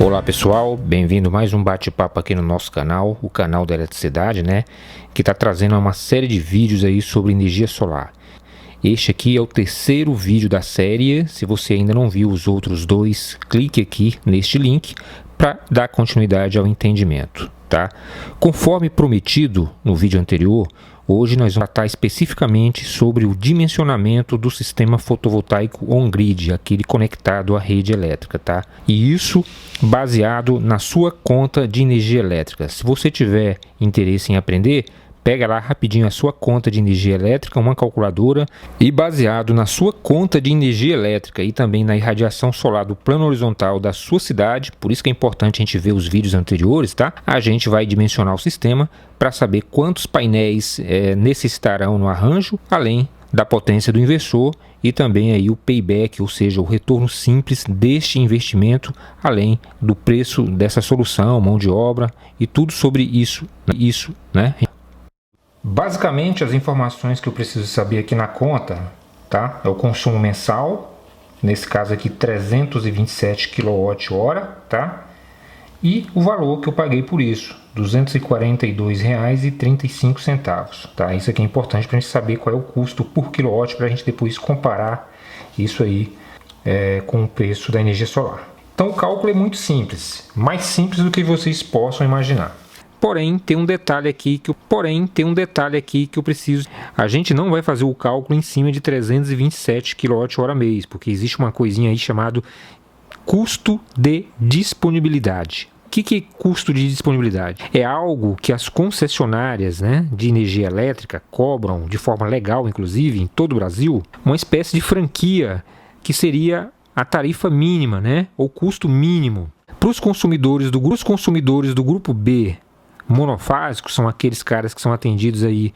Olá pessoal, bem-vindo a mais um bate-papo aqui no nosso canal, o canal da eletricidade, né? Que está trazendo uma série de vídeos aí sobre energia solar. Este aqui é o terceiro vídeo da série. Se você ainda não viu os outros dois, clique aqui neste link para dar continuidade ao entendimento, tá? Conforme prometido no vídeo anterior, hoje nós vamos tratar especificamente sobre o dimensionamento do sistema fotovoltaico on-grid, aquele conectado à rede elétrica, tá? E isso baseado na sua conta de energia elétrica. Se você tiver interesse em aprender, pega lá rapidinho a sua conta de energia elétrica, uma calculadora, e baseado na sua conta de energia elétrica e também na irradiação solar do plano horizontal da sua cidade, por isso que é importante a gente ver os vídeos anteriores, tá? A gente vai dimensionar o sistema para saber quantos painéis necessitarão no arranjo, além da potência do inversor e também aí o payback, ou seja, o retorno simples deste investimento, além do preço dessa solução, mão de obra e tudo sobre isso, né? Basicamente, as informações que eu preciso saber aqui na conta, tá? É o consumo mensal, nesse caso aqui 327 kWh, tá? E o valor que eu paguei por isso, R$ 242,35, tá? Isso aqui é importante para a gente saber qual é o custo por quilowatt, para a gente depois comparar isso aí com o preço da energia solar. Então o cálculo é muito simples, mais simples do que vocês possam imaginar. Porém, tem um detalhe aqui que eu preciso. A gente não vai fazer o cálculo em cima de 327 kWh mês, porque existe uma coisinha aí chamado custo de disponibilidade. O que é custo de disponibilidade? É algo que as concessionárias, né, de energia elétrica cobram de forma legal, inclusive, em todo o Brasil, uma espécie de franquia que seria a tarifa mínima, né, ou custo mínimo. Para os consumidores do grupo B, monofásicos, são aqueles caras que são atendidos aí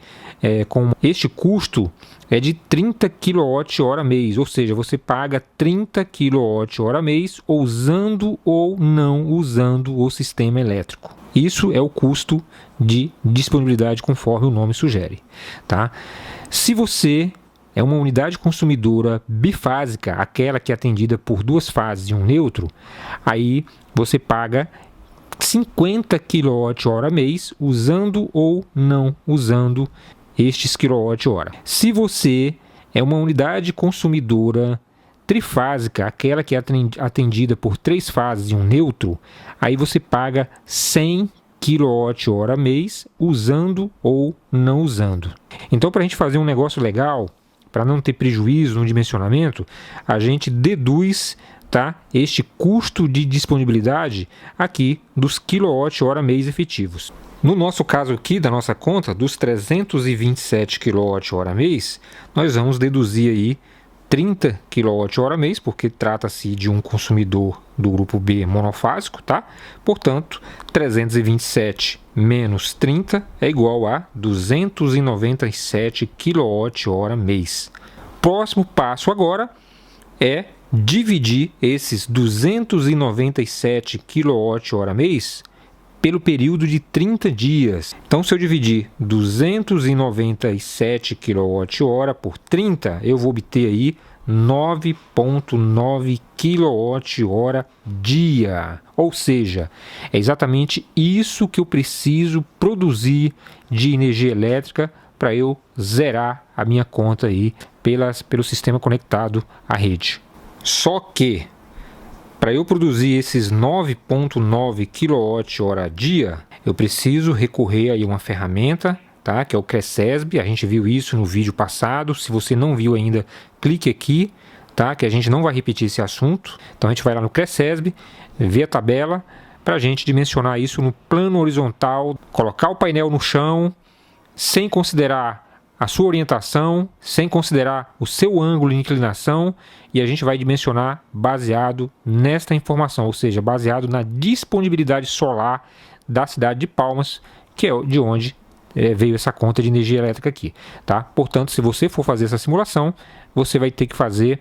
com este custo é de 30 kWh mês, ou seja, você paga 30 kWh mês usando ou não usando o sistema elétrico. Isso é o custo de disponibilidade conforme o nome sugere, tá? Se você é uma unidade consumidora bifásica, aquela que é atendida por duas fases e um neutro, aí você paga 50 kWh mês usando ou não usando estes kWh. Se você é uma unidade consumidora trifásica, aquela que é atendida por três fases e um neutro, aí você paga 100 kWh mês usando ou não usando. Então, para a gente fazer um negócio legal, para não ter prejuízo no dimensionamento, a gente deduz, tá, este custo de disponibilidade aqui dos kWh mês efetivos. No nosso caso aqui, da nossa conta, dos 327 kWh mês, nós vamos deduzir aí 30 kWh mês, porque trata-se de um consumidor do grupo B monofásico, tá? Portanto, 327 menos 30 é igual a 297 kWh mês. Próximo passo agora é dividir esses 297 kWh mês pelo período de 30 dias. Então, se eu dividir 297 kWh por 30, eu vou obter aí 9,9 kWh dia. Ou seja, é exatamente isso que eu preciso produzir de energia elétrica para eu zerar a minha conta aí pelo sistema conectado à rede. Só que, para eu produzir esses 9,9 kWh dia, eu preciso recorrer a uma ferramenta, tá? Que é o Cresesb. A gente viu isso no vídeo passado. Se você não viu ainda, clique aqui, tá? Que a gente não vai repetir esse assunto. Então a gente vai lá no Cresesb, ver a tabela, para a gente dimensionar isso no plano horizontal, colocar o painel no chão, sem considerar a sua orientação, sem considerar o seu ângulo de inclinação, e a gente vai dimensionar baseado nesta informação, ou seja, baseado na disponibilidade solar da cidade de Palmas, que é de onde veio essa conta de energia elétrica aqui, tá? Portanto, se você for fazer essa simulação, você vai ter que fazer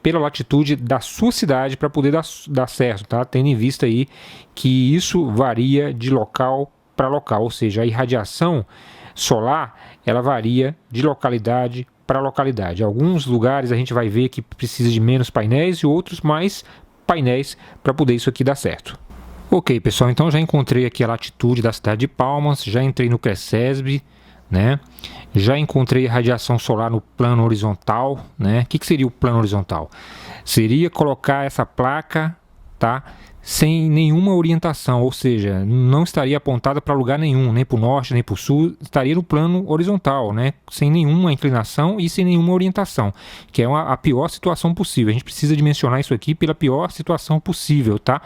pela latitude da sua cidade para poder dar certo, tá? Tendo em vista aí que isso varia de local para local, ou seja, a irradiação solar ela varia de localidade para localidade. Alguns lugares a gente vai ver que precisa de menos painéis e outros mais painéis para poder isso aqui dar certo. Ok, pessoal, então já encontrei aqui a latitude da cidade de Palmas, já entrei no CRECESB, né? Já encontrei a radiação solar no plano horizontal, né? O que seria o plano horizontal? Seria colocar essa placa, tá, sem nenhuma orientação, ou seja, não estaria apontada para lugar nenhum, nem para o norte, nem para o sul, estaria no plano horizontal, né, sem nenhuma inclinação e sem nenhuma orientação, que é a pior situação possível. A gente precisa dimensionar isso aqui pela pior situação possível, tá?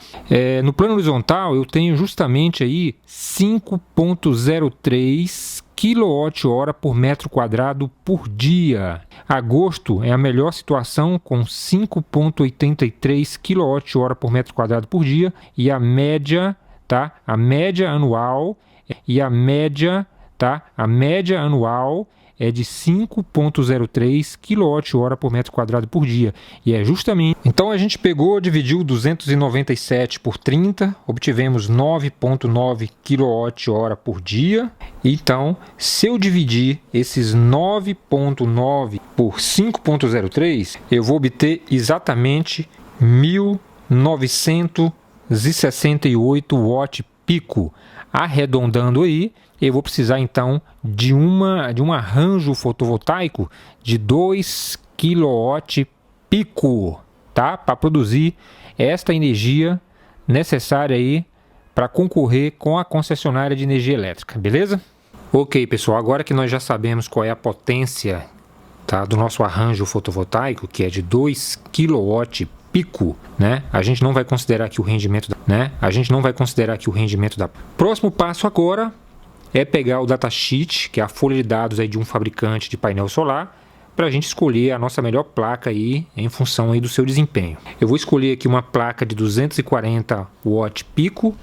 No plano horizontal eu tenho justamente aí 5,03 kWh por metro quadrado por dia. Agosto é a melhor situação com 5,83 kWh por metro quadrado por dia e a média, tá? A média anual é de 5,03 kWh por metro quadrado por dia. E é justamente... Então a gente pegou, dividiu 297 por 30, obtivemos 9,9 kWh por dia. Então, se eu dividir esses 9,9 por 5,03, eu vou obter exatamente 1.968 watt pico. Arredondando aí, eu vou precisar então de um arranjo fotovoltaico de 2 kW pico, tá? Para produzir esta energia necessária aí para concorrer com a concessionária de energia elétrica, beleza? Ok, pessoal, agora que nós já sabemos qual é a potência, tá, do nosso arranjo fotovoltaico, que é de 2 kW pico, né? A gente não vai considerar aqui o rendimento, da Próximo passo agora é pegar o datasheet, que é a folha de dados aí de um fabricante de painel solar, para a gente escolher a nossa melhor placa aí em função aí do seu desempenho. Eu vou escolher aqui uma placa de 240 watt pico.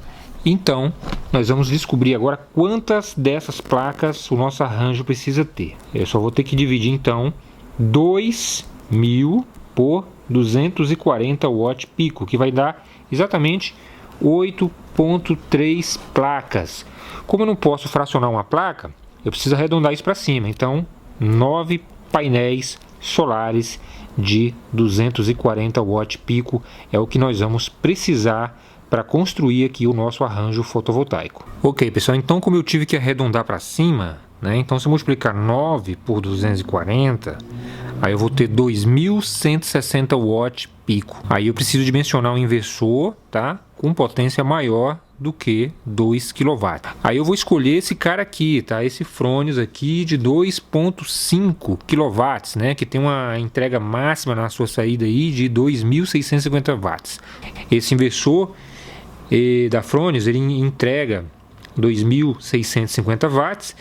Então, nós vamos descobrir agora quantas dessas placas o nosso arranjo precisa ter. Eu só vou ter que dividir então 2.000 por 240 watt pico, que vai dar exatamente 8,3 placas. Como eu não posso fracionar uma placa, eu preciso arredondar isso para cima. Então, 9 painéis solares de 240 watt pico é o que nós vamos precisar para construir aqui o nosso arranjo fotovoltaico. Ok, pessoal, então como eu tive que arredondar para cima, né, então se eu multiplicar 9 por 240, aí eu vou ter 2.160 watt pico. Aí eu preciso dimensionar um inversor, tá, com potência maior do que 2 kW. Aí eu vou escolher esse cara aqui, tá? Esse Fronius aqui de 2,5 kW, né? Que tem uma entrega máxima na sua saída aí de 2.650 watts. Esse inversor da Fronius, ele entrega 2.650 watts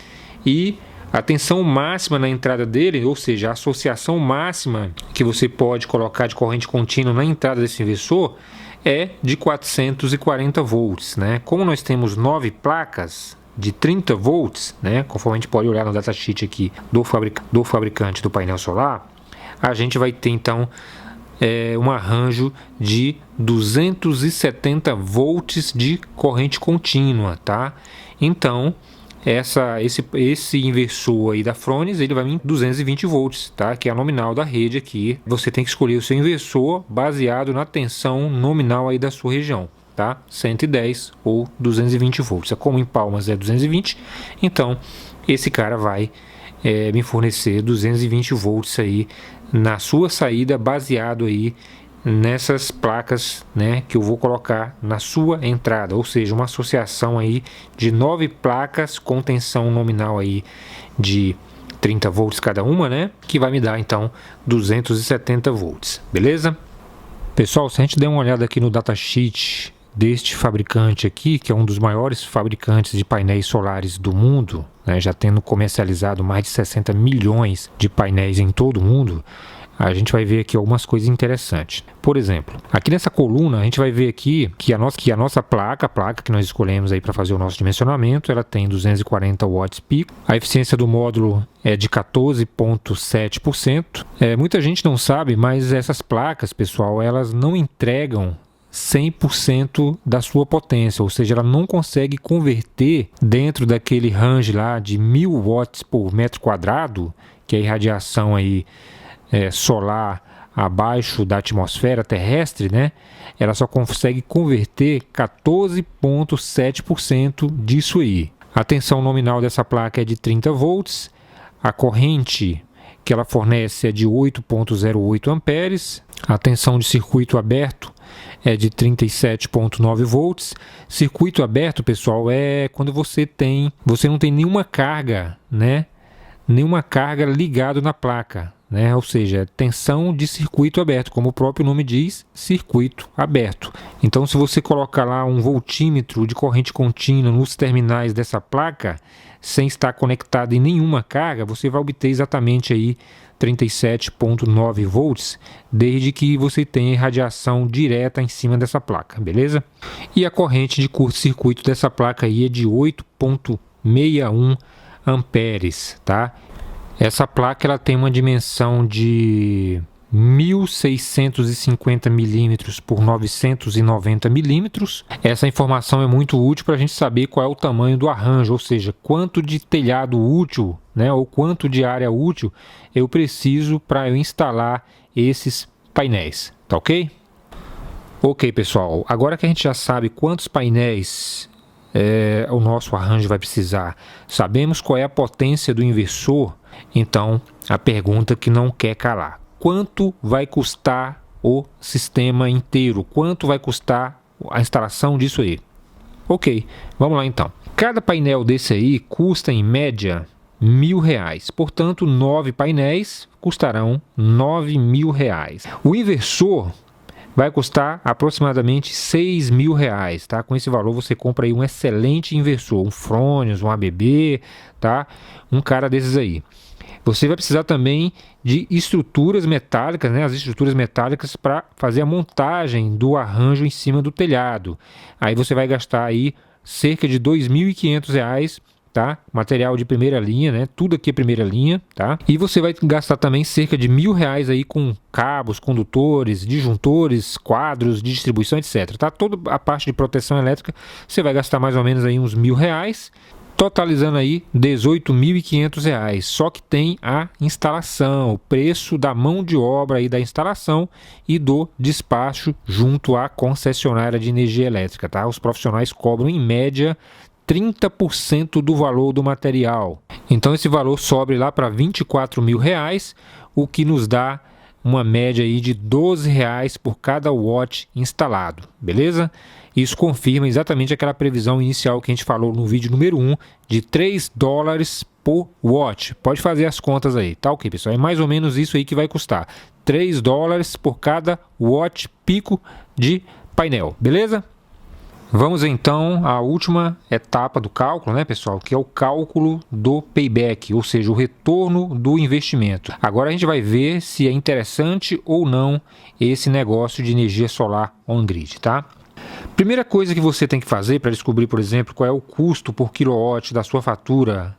e a tensão máxima na entrada dele, ou seja, a associação máxima que você pode colocar de corrente contínua na entrada desse inversor é de 440 volts, né? Como nós temos 9 placas de 30 volts, né? Conforme a gente pode olhar no datasheet aqui do fabricante do painel solar, a gente vai ter então um arranjo de 270 volts de corrente contínua, tá? Então, esse inversor aí da Fronius, ele vai em 220 volts, tá? Que é a nominal da rede aqui. Você tem que escolher o seu inversor baseado na tensão nominal aí da sua região, tá? 110 ou 220 volts. Como em Palmas é 220, então esse cara vai me fornecer 220 volts aí na sua saída, baseado aí nessas placas, né, que eu vou colocar na sua entrada, ou seja, uma associação aí de 9 placas com tensão nominal aí de 30 volts cada uma, né, que vai me dar então 270 volts, beleza? Pessoal, se a gente der uma olhada aqui no datasheet deste fabricante aqui, que é um dos maiores fabricantes de painéis solares do mundo, né, já tendo comercializado mais de 60 milhões de painéis em todo o mundo, a gente vai ver aqui algumas coisas interessantes. Por exemplo, aqui nessa coluna a gente vai ver aqui que a nossa placa, que nós escolhemos aí para fazer o nosso dimensionamento, ela tem 240 watts pico. A eficiência do módulo é de 14,7%. Muita gente não sabe, mas essas placas, pessoal, elas não entregam 100% da sua potência, ou seja, ela não consegue converter dentro daquele range lá de 1.000 watts por metro quadrado, que é a irradiação aí solar abaixo da atmosfera terrestre, né, ela só consegue converter 14,7% disso aí. A tensão nominal dessa placa é de 30 volts, a corrente que ela fornece é de 8,08 amperes, a tensão de circuito aberto é de 37,9 volts. Circuito aberto, pessoal, é quando você não tem nenhuma carga, né? Nenhuma carga ligada na placa, né? Ou seja, tensão de circuito aberto, como o próprio nome diz, circuito aberto. Então, se você colocar lá um voltímetro de corrente contínua nos terminais dessa placa, sem estar conectado em nenhuma carga, você vai obter exatamente aí 37,9 volts, desde que você tenha irradiação direta em cima dessa placa, beleza? E a corrente de curto-circuito dessa placa aí é de 8,61 amperes, tá? Essa placa ela tem uma dimensão de 1.650 milímetros por 990 milímetros. Essa informação é muito útil para a gente saber qual é o tamanho do arranjo, ou seja, quanto de telhado útil, né, ou quanto de área útil eu preciso para eu instalar esses painéis, tá ok? Ok, pessoal, agora que a gente já sabe quantos painéis o nosso arranjo vai precisar, sabemos qual é a potência do inversor, então a pergunta que não quer calar: quanto vai custar o sistema inteiro? Quanto vai custar a instalação disso aí? Ok, vamos lá então. Cada painel desse aí custa em média R$1.000, portanto 9 painéis custarão R$9.000. O inversor vai custar aproximadamente R$6.000, tá? Com esse valor você compra aí um excelente inversor, um Fronius, um ABB, tá? Um cara desses aí. Você vai precisar também de estruturas metálicas, né? As estruturas metálicas para fazer a montagem do arranjo em cima do telhado. Aí você vai gastar aí cerca de R$2.500, tá? Material de primeira linha, né? Tudo aqui é primeira linha, tá? E você vai gastar também cerca de R$1.000 aí com cabos, condutores, disjuntores, quadros de distribuição, etc. Tá? Toda a parte de proteção elétrica você vai gastar mais ou menos aí uns R$1.000, totalizando aí R$18.500. Só que tem a instalação, o preço da mão de obra aí da instalação e do despacho junto à concessionária de energia elétrica, tá? Os profissionais cobram em média 30% do valor do material. Então esse valor sobe lá para R$24.000, o que nos dá uma média aí de R$12 por cada watt instalado, beleza? Isso confirma exatamente aquela previsão inicial que a gente falou no vídeo número 1 de $3 por watt. Pode fazer as contas aí, tá ok, pessoal? É mais ou menos isso aí que vai custar. $3 por cada watt pico de painel, beleza? Vamos então à última etapa do cálculo, né, pessoal? Que é o cálculo do payback, ou seja, o retorno do investimento. Agora a gente vai ver se é interessante ou não esse negócio de energia solar on-grid, tá? Primeira coisa que você tem que fazer para descobrir, por exemplo, qual é o custo por quilowatt da sua fatura,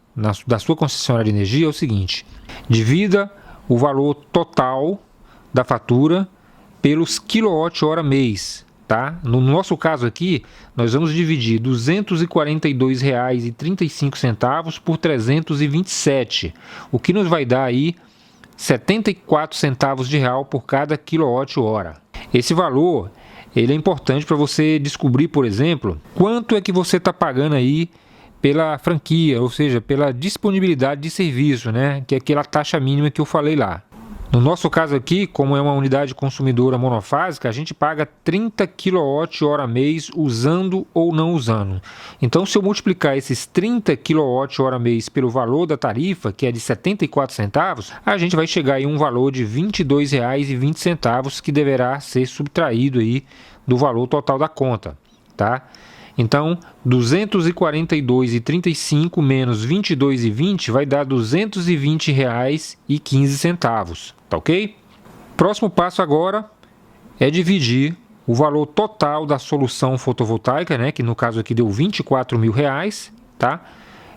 da sua concessionária de energia, é o seguinte: divida o valor total da fatura pelos quilowatt-hora mês. Tá? No nosso caso aqui, nós vamos dividir R$ 242,35 por 327, o que nos vai dar aí 74 centavos de real por cada quilowatt-hora. Esse valor ele é importante para você descobrir, por exemplo, quanto é que você está pagando aí pela franquia, ou seja, pela disponibilidade de serviço, né? Que é aquela taxa mínima que eu falei lá. No nosso caso aqui, como é uma unidade consumidora monofásica, a gente paga 30 kWh mês usando ou não usando. Então, se eu multiplicar esses 30 kWh mês pelo valor da tarifa, que é de 74 centavos, a gente vai chegar em um valor de R$ 22,20 que deverá ser subtraído aí do valor total da conta, tá? Então, R$ 242,35 menos R$ 22,20 vai dar R$ 220,15, tá ok? Próximo passo agora é dividir o valor total da solução fotovoltaica, né, que no caso aqui deu R$ 24.000, tá?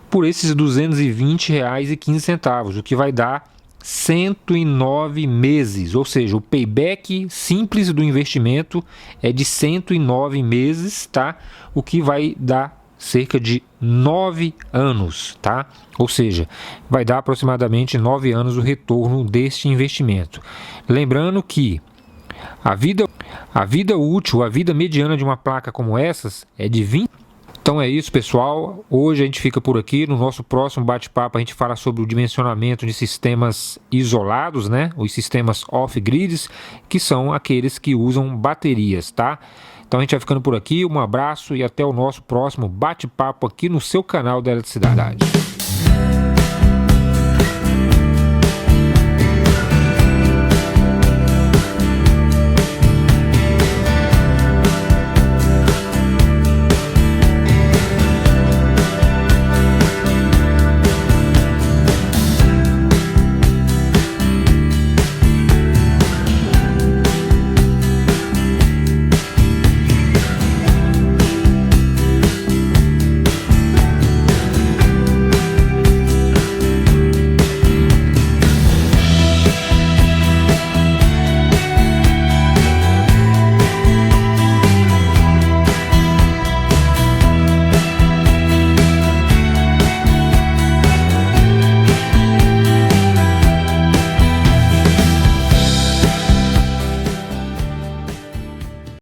Por esses R$ 220,15, o que vai dar 109 meses, ou seja, o payback simples do investimento é de 109 meses, tá? O que vai dar cerca de 9 anos, tá? Ou seja, vai dar aproximadamente 9 anos o retorno deste investimento. Lembrando que a vida útil, a vida mediana de uma placa como essas é de 20. Então é isso, pessoal. Hoje a gente fica por aqui. No nosso próximo bate-papo a gente fala sobre o dimensionamento de sistemas isolados, né? Os sistemas off-grids, que são aqueles que usam baterias, tá? Então a gente vai ficando por aqui. Um abraço e até o nosso próximo bate-papo aqui no seu canal da Eletricidade.